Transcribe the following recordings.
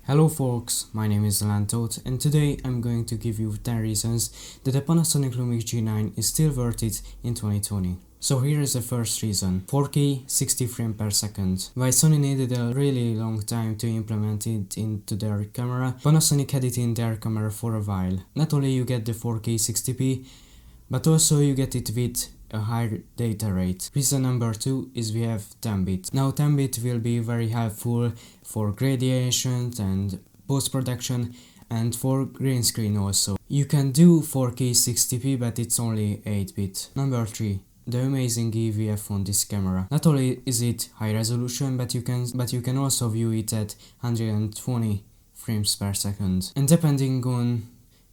Hello folks, my name is Zalán Tóth, and today I'm going to give you 10 reasons that the Panasonic Lumix G9 is still worth it in 2020. So here is the first reason: 4K 60 frames per second. While Sony needed a really long time to implement it into their camera, Panasonic had it in their camera for a while. Not only you get the 4K 60p, but also you get it with a higher data rate. Reason number 2 is we have 10-bit. Now 10-bit will be very helpful for gradation and post-production and for green screen also. You can do 4K 60p, but it's only 8-bit. Number 3. The amazing EVF on this camera. Not only is it high resolution, but you can also view it at 120 frames per second. And depending on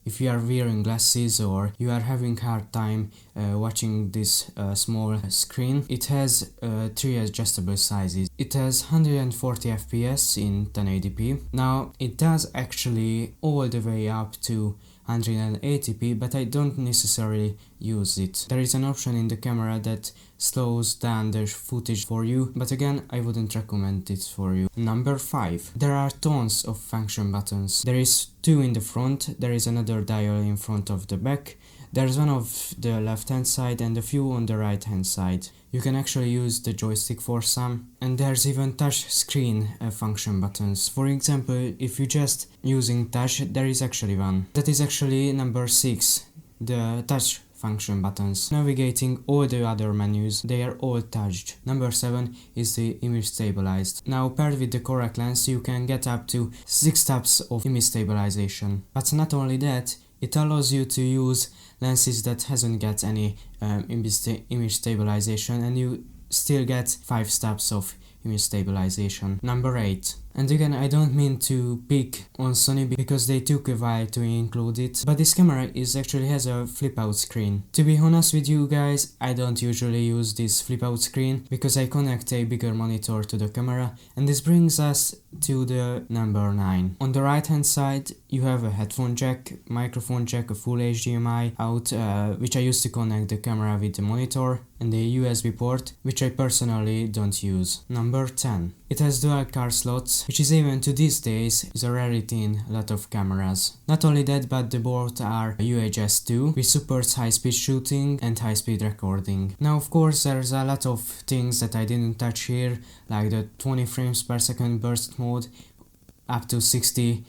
if you are wearing glasses or you are having hard time watching this small screen, it has 3 adjustable sizes. It has 140 fps in 1080p. Now it does actually all the way up to 180p, but I don't necessarily use it. There is an option in the camera that slows down the footage for you, but again, I wouldn't recommend it for you. Number 5. There are tons of function buttons. There is 2 in the front, there is another dial in front of the back, there's one of the left hand side and a few on the right hand side. You can actually use the joystick for some, and there's even touch screen function buttons. For example, if you're just using touch, there is actually one. That is actually number 6, the touch function buttons. Navigating all the other menus, they are all touched. Number 7 is the image stabilized. Now paired with the correct lens, you can get up to 6 taps of image stabilization. But not only that, it allows you to use lenses that hasn't got any image stabilization, and you still get 5 steps of image stabilization. Number 8. And again, I don't mean to pick on Sony because they took a while to include it, but this camera actually has a flip out screen. To be honest with you guys, I don't usually use this flip out screen because I connect a bigger monitor to the camera, and this brings us to the number 9. On the right hand side, you have a headphone jack, microphone jack, a full HDMI out, which I use to connect the camera with the monitor, and a USB port, which I personally don't use. Number 10. It has dual card slots, which is even to these days is a rarity in a lot of cameras. Not only that, but the both are UHS 2, which supports high-speed shooting and high-speed recording. Now of course there's a lot of things that I didn't touch here, like the 20 frames per second burst mode, up to 60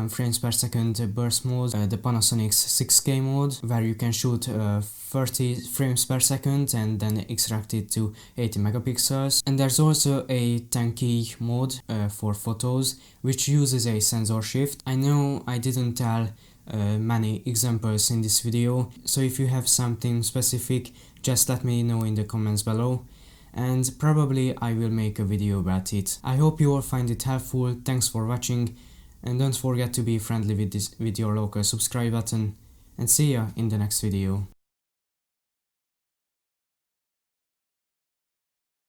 frames per second burst mode, the Panasonic's 6K mode, where you can shoot 30 frames per second and then extract it to 80 megapixels. And there's also a 10K mode for photos, which uses a sensor shift. I know I didn't tell many examples in this video, so if you have something specific, just let me know in the comments below, and probably I will make a video about it. I hope you all find it helpful. Thanks for watching, and don't forget to be friendly with your local subscribe button, and see ya in the next video.